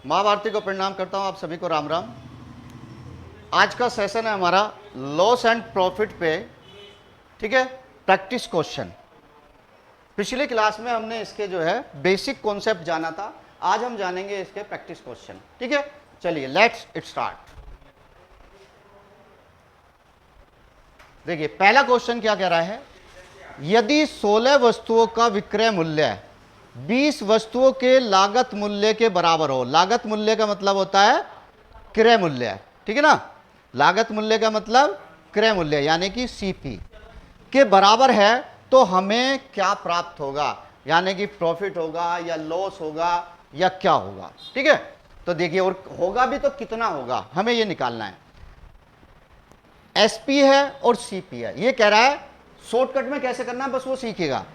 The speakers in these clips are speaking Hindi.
माँ भारती को प्रणाम करता हूँ, आप सभी को राम राम। आज का सेशन है हमारा लॉस एंड प्रॉफिट पे, ठीक है, प्रैक्टिस क्वेश्चन। पिछली क्लास में हमने इसके जो है बेसिक कॉन्सेप्ट जाना था, आज हम जानेंगे इसके प्रैक्टिस क्वेश्चन, ठीक है। चलिए लेट्स इट स्टार्ट। देखिए पहला क्वेश्चन क्या कह रहा है, यदि 16 वस्तुओं का विक्रय मूल्य 20 वस्तुओं के लागत मूल्य के बराबर हो। लागत मूल्य का मतलब होता है क्रय मूल्य, ठीक है ना। लागत मूल्य का मतलब क्रय मूल्य यानी कि सीपी के बराबर है, तो हमें क्या प्राप्त होगा, यानी कि प्रॉफिट होगा या लॉस होगा या क्या होगा, ठीक है। तो देखिए, और होगा भी तो कितना होगा, हमें ये निकालना है। एसपी है और सीपी है, ये कह रहा है शॉर्टकट में कैसे करना है, बस वो सीखेगा।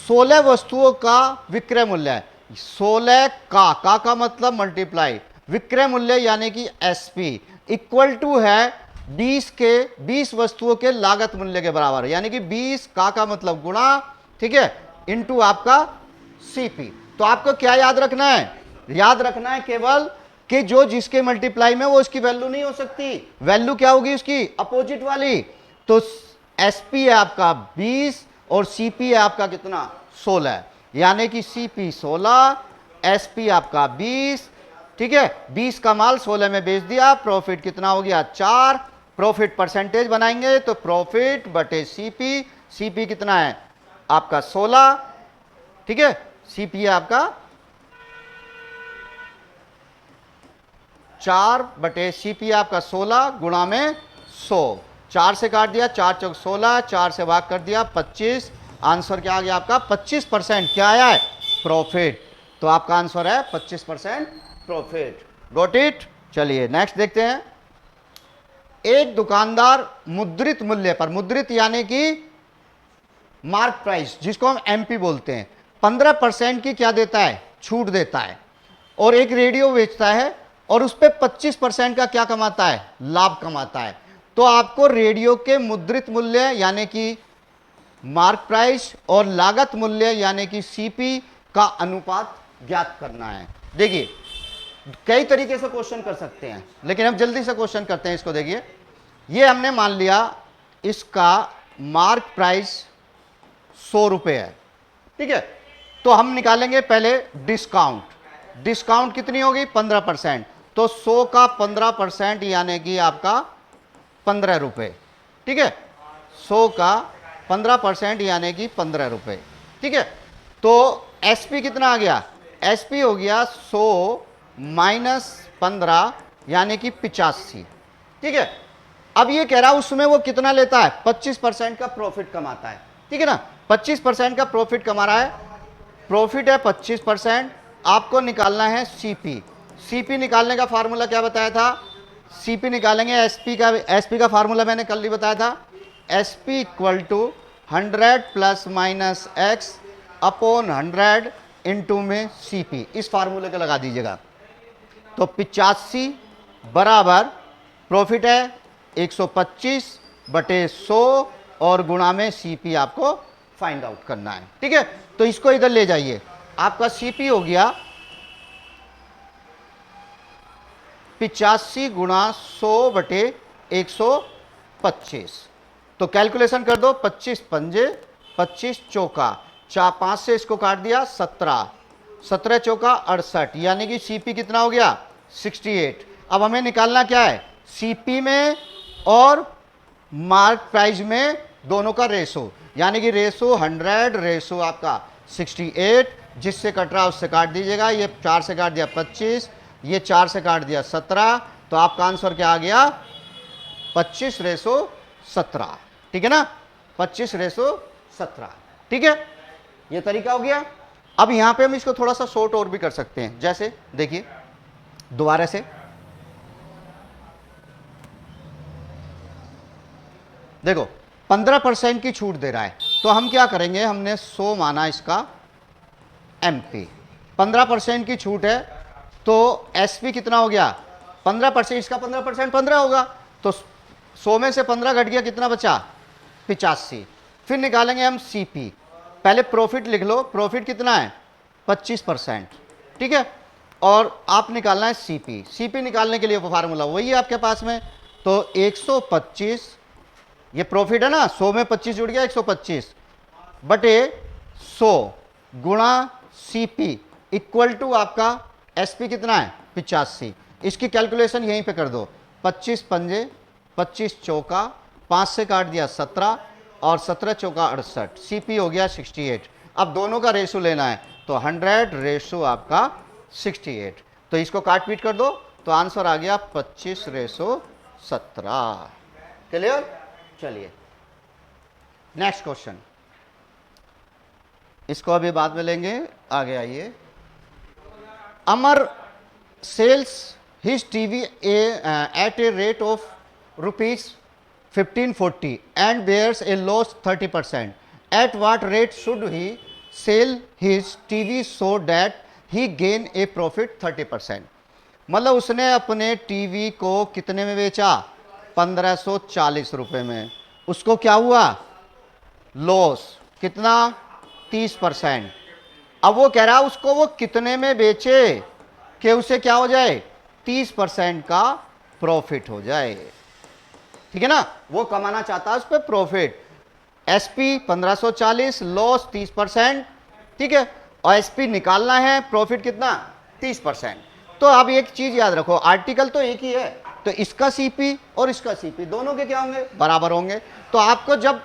16 वस्तुओं का विक्रय मूल्य है, 16 का मतलब मल्टीप्लाई, विक्रय मूल्य यानी कि एसपी इक्वल टू है 20 वस्तुओं के लागत मूल्य के बराबर, यानी कि 20 का मतलब गुणा, ठीक है, इनटू आपका सीपी। तो आपको क्या याद रखना है, याद रखना है केवल कि जो जिसके मल्टीप्लाई में वो उसकी वैल्यू नहीं हो सकती, वैल्यू क्या होगी उसकी अपोजिट वाली। तो एसपी है आपका 20 और सीपी है आपका कितना 16, यानी कि सीपी 16, एसपी आपका 20, ठीक है। 20 का माल 16 में बेच दिया, प्रॉफिट कितना हो गया 4। प्रॉफिट परसेंटेज बनाएंगे तो प्रॉफिट बटे सीपी, सीपी कितना है आपका 16, ठीक है। सीपी है आपका 4 बटे सीपी आपका 16 गुणा में 100, 4 से काट दिया, 4 चौक 16, 4 से भाग कर दिया 25। आंसर क्या आ गया आपका 25%, क्या आया है प्रॉफिट। तो आपका आंसर है 25% प्रॉफिट। Got it. चलिए नेक्स्ट देखते हैं। एक दुकानदार मुद्रित मूल्य पर, मुद्रित यानी कि मार्क प्राइस जिसको हम एमपी बोलते हैं, 15% की क्या देता है छूट देता है, और एक रेडियो बेचता है और उस पर 25% का क्या कमाता है लाभ कमाता है। तो आपको रेडियो के मुद्रित मूल्य यानी कि मार्क प्राइस और लागत मूल्य यानी कि सीपी का अनुपात ज्ञात करना है। देखिए कई तरीके से क्वेश्चन कर सकते हैं, लेकिन हम जल्दी से क्वेश्चन करते हैं इसको। देखिए ये हमने मान लिया इसका मार्क प्राइस 100 रुपये है, ठीक है। तो हम निकालेंगे पहले डिस्काउंट, डिस्काउंट कितनी होगी 15%, तो 100 का 15% यानी कि आपका 15 रुपये, ठीक है। 100 का 15% यानी कि 15 रुपये, ठीक है। तो एसपी कितना आ गया, एसपी हो गया 100 माइनस 15 यानी कि 85, ठीक है। अब ये कह रहा है उसमें वो कितना लेता है 25% का प्रॉफिट कमाता है, ठीक है ना। 25% का प्रॉफिट कमा रहा है, प्रॉफिट है 25%। आपको निकालना है सीपी, सीपी निकालने का फार्मूला क्या बताया था, सीपी निकालेंगे एसपी का, एसपी का फार्मूला मैंने कल ही बताया था, SP equal to 100 plus minus x upon 100 into में सीपी, इस फार्मूले को लगा दीजिएगा। तो 85 बराबर प्रॉफिट है 125 बटे 100 और गुणा में सीपी आपको फाइंड आउट करना है, ठीक है। तो इसको इधर ले जाइए, आपका सीपी हो गया 85 गुणा 100 बटे 125। तो कैलकुलेशन कर दो, 25 पंजे 25 चौका, 5 से इसको काट दिया 17, 17 चौका 68, यानी कि सीपी कितना हो गया 68। अब हमें निकालना क्या है सीपी में और मार्क प्राइस में दोनों का रेशो, यानी कि रेशो 100 रेशो आपका 68, जिससे कट रहा उससे काट दीजिएगा। ये 4 से काट दिया 25, ये 4 से काट दिया 17, तो आपका आंसर क्या आ गया 25:17, ठीक है ना, 25:17, ठीक है। ये तरीका हो गया। अब यहां पे हम इसको थोड़ा सा शॉर्ट और भी कर सकते हैं, जैसे देखिए दोबारा से देखो 15% की छूट दे रहा है, तो हम क्या करेंगे, हमने 100 माना इसका एमपी, 15% की छूट है, तो एसपी कितना हो गया 15%, इसका 15% 15 होगा, तो 100 में से 15 घट गया, कितना बचा 85। फिर निकालेंगे हम सीपी, पहले प्रॉफिट लिख लो, प्रॉफिट कितना है 25%, ठीक है। और आप निकालना है सीपी। सीपी निकालने के लिए वो फार्मूला वही है आपके पास में। तो 125, ये प्रॉफिट है ना, 100 में 25 जुड़ गया 125 बटे 100 गुणा सीपी इक्वल टू आपका एसपी कितना है 85। इसकी कैलकुलेशन यहीं पे कर दो, 25 पंजे 25 चौका, 5 से काट दिया 17 और 17 चौका 68, सीपी हो गया 68। अब दोनों का रेशो लेना है तो 100 रेशो आपका 68, तो इसको काट पीट कर दो तो आंसर आ गया 25/17। क्लियर? चलिए नेक्स्ट क्वेश्चन, इसको अभी बाद में लेंगे, आगे आइए। Amar sells his TV at a rate of ₹1540 and bears a loss 30%. At what rate should he sell his TV so that he gain a profit 30%? मतलब उसने अपने टीवी को कितने में बेचा 1540 रुपए में, उसको क्या हुआ लॉस कितना 30%। अब वो कह रहा है उसको वो कितने में बेचे कि उसे क्या हो जाए 30% का प्रॉफिट हो जाए, ठीक है ना, वो कमाना चाहता है उस पर प्रॉफिट। एसपी 1540, लॉस 30%, ठीक है, और एसपी निकालना है, प्रॉफिट कितना 30%। तो अब एक चीज याद रखो, आर्टिकल तो एक ही है, तो इसका सीपी और इसका सीपी दोनों के क्या होंगे बराबर होंगे। तो आपको जब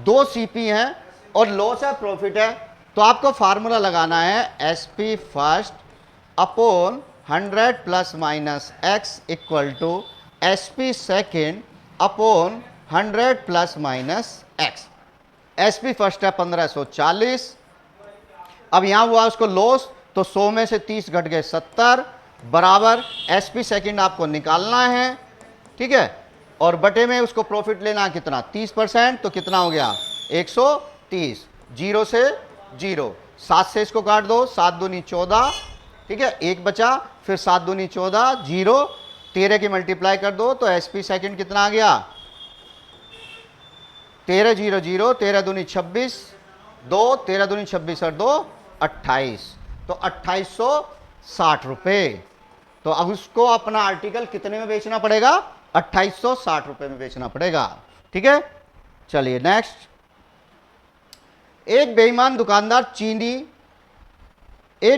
दो सीपी हैं और लॉस है प्रॉफिट है, तो आपको फार्मूला लगाना है SP first upon 100 plus minus x equal to SP second upon 100 plus minus x. SP first है 1540, अब यहां हुआ उसको लॉस तो 100 में से 30 घट गए 70 बराबर एसपी सेकेंड आपको निकालना है, ठीक है, और बटे में उसको प्रॉफिट लेना कितना 30%, तो कितना हो गया 130, 0 से 0, 7 से इसको काट दो, 7 दूनी 14, ठीक है, एक बचा, फिर 7 दूनी 14, 0, 13 की मल्टीप्लाई कर दो तो एसपी सेकेंड कितना आ गया 13 0 0, 13 दूनी 26, 2 13 दूनी 26 और 2 28, तो 2860 रुपये। तो अब उसको अपना आर्टिकल कितने में बेचना पड़ेगा 2860 रुपये में बेचना पड़ेगा, ठीक है। चलिए नेक्स्ट, एक बेईमान दुकानदार चीनी a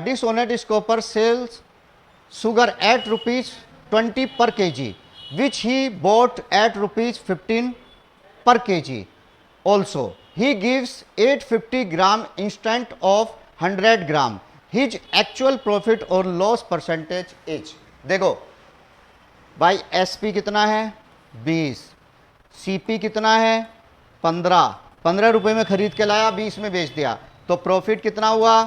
dishonest shopkeeper sells sugar at ₹20 per kg which he bought at ₹15 per kg. Also he gives 850 gram instant of 100 gram. His actual profit or loss percentage is, देखो भाई एसपी कितना है 20, सीपी कितना है 15 रुपए में खरीद के लाया 20 में बेच दिया, तो प्रॉफिट कितना हुआ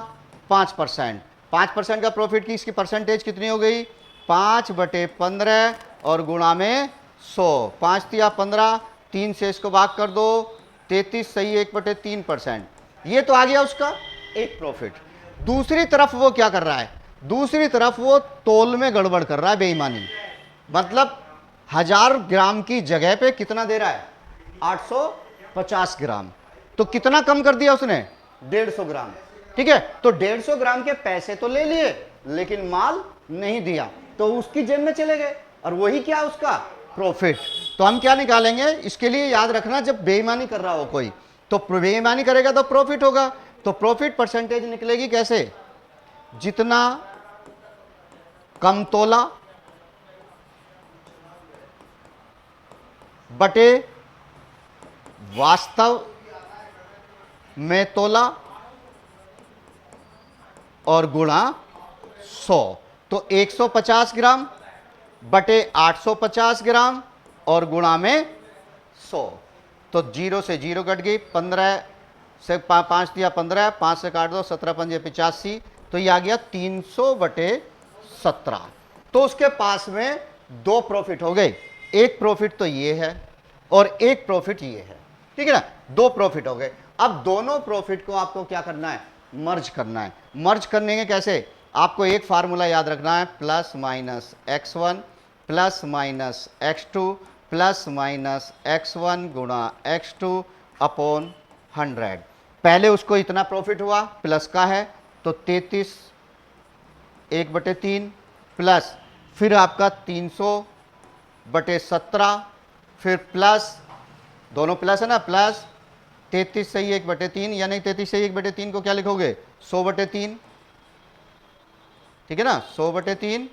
5%। 5% का प्रॉफिट की इसकी परसेंटेज कितनी हो गई 5/15 और गुणा में 100, 5 दिया 15, 3 से इसको भाग कर दो 33 सही 1/3%, ये तो आ गया उसका एक प्रॉफिट। दूसरी तरफ वो क्या कर रहा है, दूसरी तरफ वो तोल में गड़बड़ कर रहा है बेईमानी, मतलब 1000 ग्राम की जगह पे कितना दे रहा है 850 ग्राम, तो कितना कम कर दिया उसने 150 ग्राम, ठीक है, तो 150 ग्राम के पैसे तो ले लिए लेकिन माल नहीं दिया, तो उसकी जेब में चले गए, और वही क्या उसका प्रॉफिट। तो हम क्या निकालेंगे, इसके लिए याद रखना जब बेईमानी कर रहा हो कोई, तो बेईमानी करेगा तो प्रॉफिट होगा, तो प्रॉफिट परसेंटेज निकलेगी कैसे, जितना कम तोला बटे वास्तव में तोला और गुणा 100, तो 150 ग्राम बटे 850 ग्राम और गुणा में 100, तो 0 से 0 कट गई, 15 से 5 दिया 15, 5 से काट दो 17 पंजे 85, तो ये आ गया 300/17। तो उसके पास में दो प्रॉफिट हो गए, एक प्रॉफिट तो ये है और एक प्रॉफिट ये है, ठीक है ना, दो प्रॉफिट हो गए। अब दोनों प्रॉफिट को आपको क्या करना है मर्ज करना है। मर्ज करने के कैसे, आपको एक फार्मूला याद रखना है, plus minus x1 plus minus x2 plus minus x1 गुणा x2 अपॉन 100। पहले उसको इतना प्रॉफिट हुआ प्लस का है तो 33 1/3 प्लस फिर आपका 300/17, फिर प्लस, दोनों प्लस है ना, प्लस 33 सही 1/3, यानी 33 सही 1/3 को क्या लिखोगे 100/3, ठीक है ना, 100/3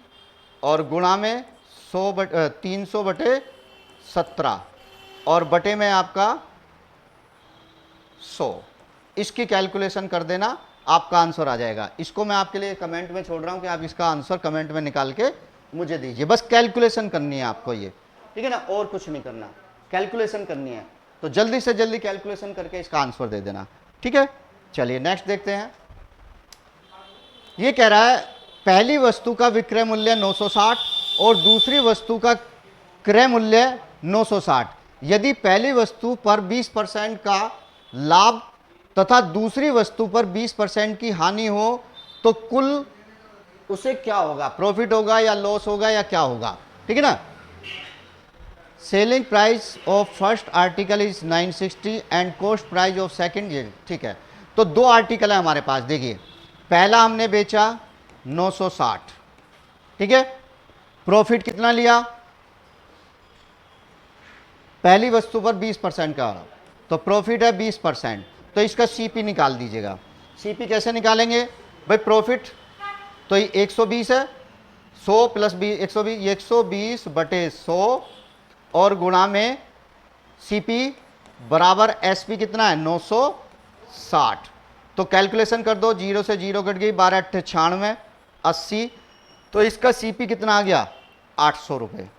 और गुणा में 300/17 और बटे में आपका 100। इसकी कैलकुलेशन कर देना, आपका आंसर आ जाएगा। इसको मैं आपके लिए कमेंट में छोड़ रहा हूं कि आप इसका आंसर कमेंट में निकाल के मुझे दीजिए। बस कैलकुलेशन करनी है आपको ये, ठीक है ना, और कुछ नहीं करना, कैलकुलेशन करनी है। तो जल्दी से जल्दी कैलकुलेशन करके इसका आंसर दे देना, ठीक है। चलिए नेक्स्ट देखते हैं। ये कह रहा है पहली वस्तु का विक्रय मूल्य 960 और दूसरी वस्तु का क्रय मूल्य 960। यदि पहली वस्तु पर 20% का लाभ तथा दूसरी वस्तु पर 20% की हानि हो तो कुल उसे क्या होगा, प्रॉफिट होगा या लॉस होगा या क्या होगा, ठीक है ना। Selling price of first article is 960 and cost price of second, ठीक है। तो दो आर्टिकल है हमारे पास, देखिए पहला हमने बेचा 960, ठीक है, प्रॉफिट कितना लिया, पहली वस्तु पर 20% का, तो प्रॉफिट है 20%, तो इसका सीपी निकाल दीजिएगा। सीपी कैसे निकालेंगे भाई, प्रॉफिट तो ये 120 है, 100 प्लस 20 120, 120/100 और गुणा में सीपी बराबर एसपी कितना है 960। तो कैलकुलेशन कर दो, 0 से 0 कट गई, 12 8 96 80, तो इसका सीपी कितना आ गया 800 रुपये।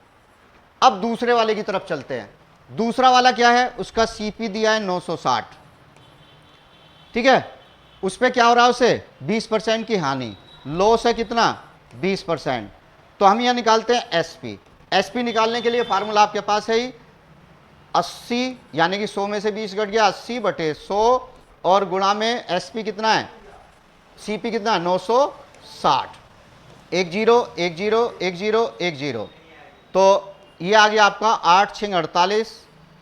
अब दूसरे वाले की तरफ चलते हैं। दूसरा वाला क्या है, उसका सीपी दिया है 960, ठीक है, उस पर क्या हो रहा है, उसे 20% की हानि, लॉस है कितना 20%। तो हम यह निकालते हैं एसपी। एसपी निकालने के लिए फार्मूला आपके पास है ही 80, यानी कि 100 में से 20 घट गया, 80/100 और गुणा में एसपी कितना है, सीपी कितना है 960, 10 10 10 10, तो ये आ गया आपका 8 6 48,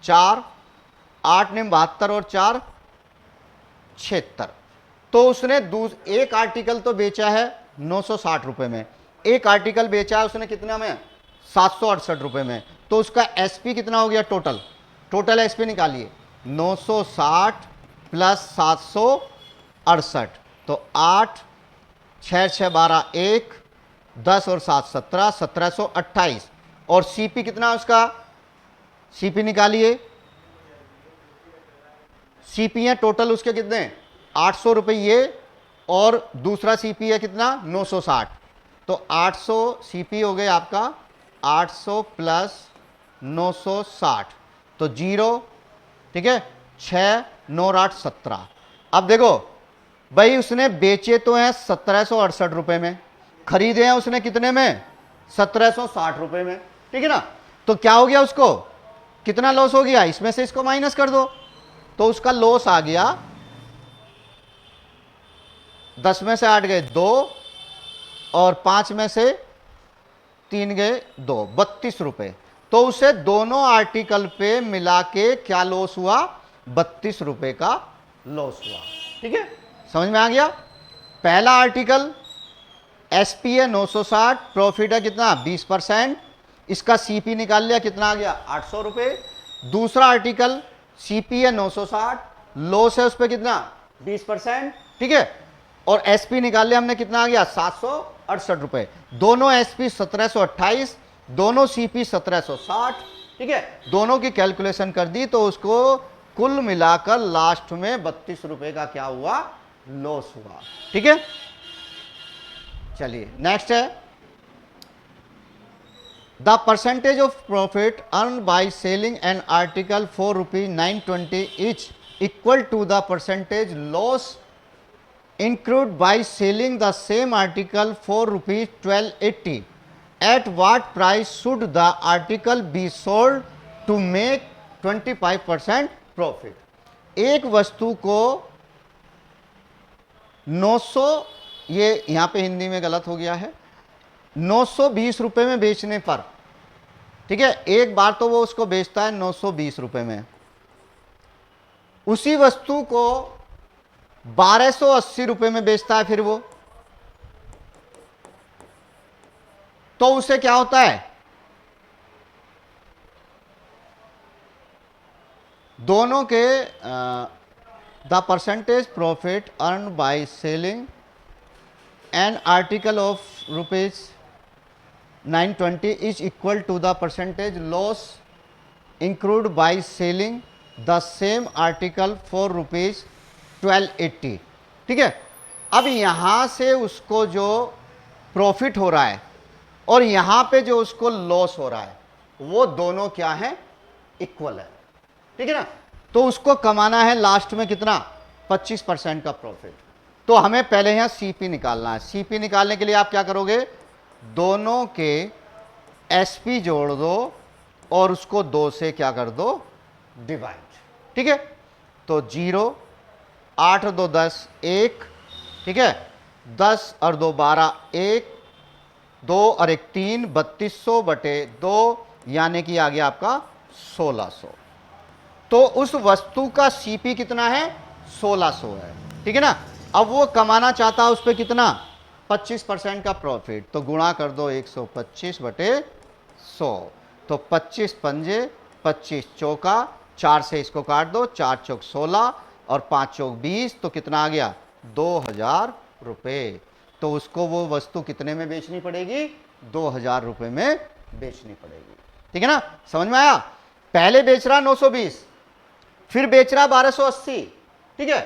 4 8 9 72 और 4 76। तो उसने एक आर्टिकल तो बेचा है 960 रुपये में, एक आर्टिकल बेचा है उसने कितना में 768 रुपये में, तो उसका एसपी कितना हो गया, टोटल एसपी निकालिए 960 प्लस 768, तो 8 6 6 12 1 10 और 7 17 1728 और सीपी कितना है उसका, सीपी निकालिए। सीपी है टोटल उसके कितने 800 रुपये ये, और दूसरा सीपी है कितना 960, तो 800 सीपी हो गए आपका 800 प्लस 960, तो 0, ठीक है, 6 9 8 17। अब देखो भाई उसने बेचे तो हैं 1768 रुपये में, खरीदे हैं उसने कितने में 1760 रुपये में, ठीक है ना। तो क्या हो गया, उसको कितना लॉस हो गया, इसमें से इसको माइनस कर दो, तो उसका लॉस आ गया 10 में से 8 गए 2 और 5 में से 3 गए 2, 32 रुपये। तो उसे दोनों आर्टिकल पे मिला के क्या लॉस हुआ, 32 रुपये का लॉस हुआ, ठीक है, समझ में आ गया। पहला आर्टिकल एसपी है 960, प्रॉफिट है कितना 20%, इसका सीपी निकाल लिया, कितना आ गया 800 रुपये। दूसरा आर्टिकल सीपी है 960, लॉस है उस पर कितना 20%, ठीक है, और एसपी निकाल लिया हमने, कितना आ गया 768 रुपये। दोनों एसपी 1728, दोनों सीपी 1760, ठीक है, दोनों की कैलकुलेशन कर दी तो उसको कुल मिलाकर लास्ट में 32 रुपये का क्या हुआ, लॉस हुआ, ठीक है। चलिए नेक्स्ट है, the percentage of profit earn by selling an article ₹4.920 each equal to the percentage loss incurred by selling the same article for ₹1280. At what price should the article be sold to make 25% profit? एक वस्तु को 900, ये यहाँ पे हिंदी में गलत हो गया है, 920 रुपये में बेचने पर, ठीक है, एक बार तो वो उसको बेचता है 920 रुपये में, उसी वस्तु को 1280 रुपये में बेचता है फिर वो, तो उसे क्या होता है, दोनों के the percentage profit earn by selling an article of rupees 920 is equal to the percentage loss include by selling the same article for rupees 1280। ठीक है, अब यहां से उसको जो प्रॉफिट हो रहा है और यहां पे जो उसको लॉस हो रहा है वो दोनों क्या है, इक्वल है। ठीक है ना, तो उसको कमाना है लास्ट में कितना, 25% का प्रॉफिट। तो हमें पहले यहां सीपी निकालना है। सीपी निकालने के लिए आप क्या करोगे, दोनों के एसपी जोड़ दो और उसको 2 से क्या कर दो, डिवाइड। ठीक है, तो 0, 8 और 2 10, 1। ठीक है, 10 और 2 12, 1, 2 और 1 3, 3200 बटे 2 यानी कि आ गया आपका 1600। तो उस वस्तु का सीपी कितना है, 1600 है। ठीक है ना, अब वो कमाना चाहता है उस पर कितना, 25% का प्रॉफिट। तो गुणा कर दो 125 बटे 100। तो 25 पंजे 25 चौका, 4 से इसको काट दो, 4 चौक 16 और 5 चौक 20, तो कितना आ गया, 2000 रुपये। तो उसको वो वस्तु कितने में बेचनी पड़ेगी, 2000 रुपये में बेचनी पड़ेगी। ठीक है ना, समझ में आया। पहले बेच रहा 920, फिर बेच रहा 1280। ठीक है,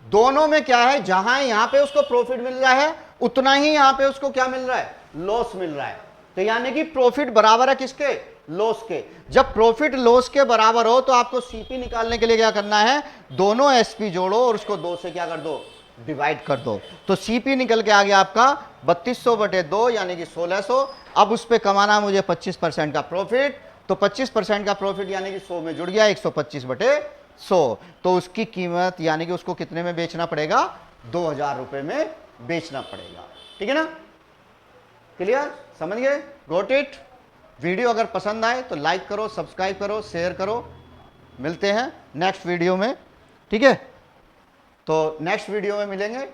दोनों में क्या है, जहां यहां पे उसको प्रॉफिट मिल रहा है उतना ही यहां पे उसको क्या मिल रहा है, लॉस मिल रहा है। तो यानी कि प्रॉफिट बराबर है किसके, लॉस के। जब प्रॉफिट लॉस के बराबर हो तो आपको सीपी निकालने के लिए क्या करना है, दोनों एसपी जोड़ो और उसको 2 से क्या कर दो, डिवाइड कर दो। तो सीपी निकल के आ गया आपका 3200 बटे 2 यानी कि 1600। अब उस पर कमाना मुझे 25% का प्रॉफिट। तो 25% का प्रॉफिट यानी कि 100 में जुड़ गया, 125 बटे 100। तो उसकी कीमत यानी कि उसको कितने में बेचना पड़ेगा, 2000 रुपये में बेचना पड़ेगा। ठीक है ना, क्लियर, समझ गए, गॉट इट। वीडियो अगर पसंद आए तो लाइक करो, सब्सक्राइब करो, शेयर करो। मिलते हैं नेक्स्ट वीडियो में। ठीक है, तो नेक्स्ट वीडियो में मिलेंगे,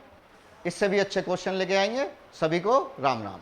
इससे भी अच्छे क्वेश्चन लेके आएंगे। सभी को राम राम।